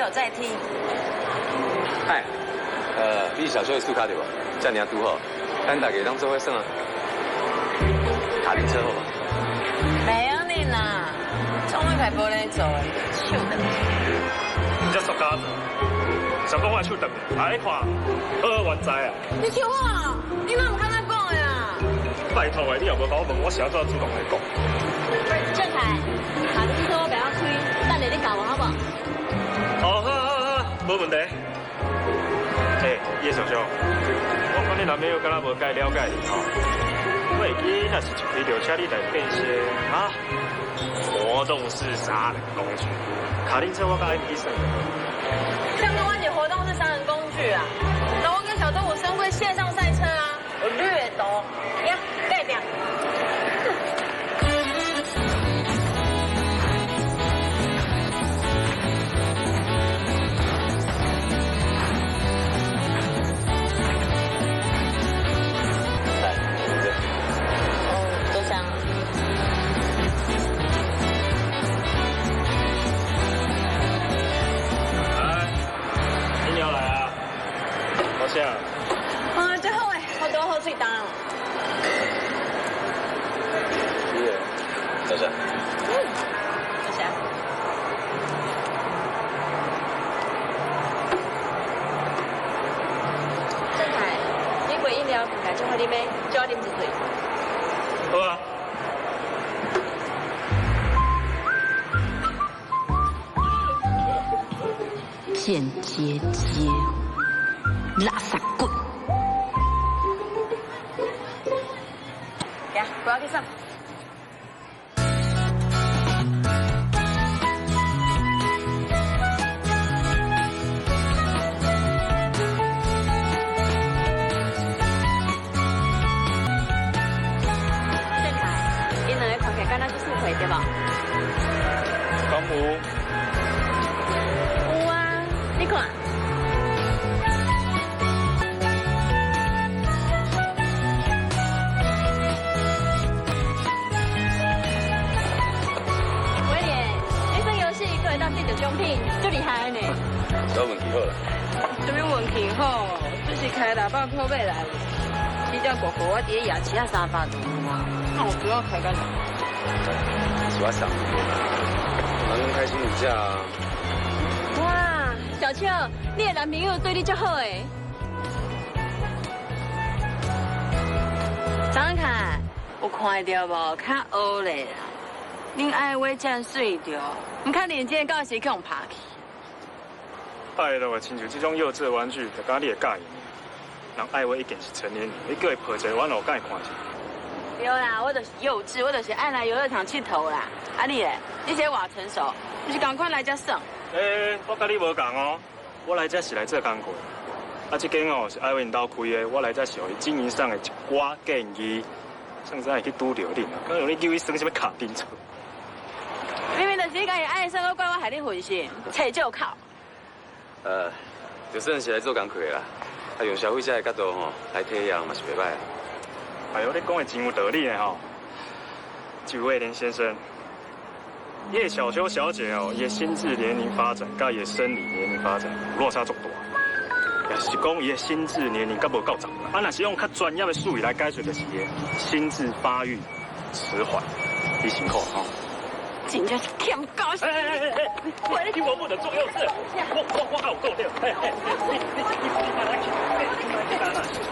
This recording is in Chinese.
有在听。嗨，你小小的输卡对无？这样拄好，咱大家当做伙耍啊。卡丁车好无？没有你啦，从我开玻璃做，手的。你这傻家子，想讲我手长，爱看，好完在啊！你听我，你哪有看咱讲的啊？拜托的，你又无甲我问，我是安怎主动来讲？郑凯，卡丁车我不要吹，等下你教我好不好？好，无问题。叶小小，我看你男朋友敢若无介了解你吼。我会记那是一批着车你来变些活动式杀人工具，卡丁车我甲 MP 算。像跟万姐活动是杀人工具啊，那我跟小动物生会线上赛车啊，我掠夺呀，盖掉。啊，最好诶，我多好嘴当。谢谢。谢谢。郑凯，你杯饮料改做好你杯，就要啉一醉。好啊。贱姐姐。垃圾鬼！呀，不要去上。郑凯，你两个看起来敢若是速回对吧？敢有？有啊，你看。当这种奖品最厉害呢。有问题好了。什么问题好？就是开600块买来的。比较过后我伫夜市啊300多嘛，那我不要开干啥？是我傻，男人开心一下啊。哇，小秋，你的男朋友对你足好诶。张凯，有看到无？较黑咧啦。恁爱话真水着，唔看认真到时去用拍去。拜托，亲像这种幼稚的玩具，就甲你会介意。人爱话已经是成年人，你叫伊抱一个玩偶，敢会看下？对啦，我就是幼稚，我就是爱来游乐场佚佗啦。啊你咧，你这偌成熟，就是赶快来遮耍。我甲你无共哦，我来这是来做工课。啊，这间哦是爱因兜开的，我来这是互伊经营上的一寡建议。上次会去拄着你，刚有你叫伊耍什么卡丁车？明明就是你家己爱耍，我怪我害你分心，找借口。就算是来做工课啦，啊用消费者的角度吼来体验嘛是袂歹。哎呦，你讲的真有道理的吼。几位连先生，叶小秋小姐哦，伊的心智年龄发展甲伊的生理年龄发展落差足大。也是讲伊的心智年龄甲无够长，啊，若是用较专业的术语来解释，就是伊的心智发育迟缓。你辛苦吼。真正是欠高兴。你听我不能做幼稚，我还有够掉。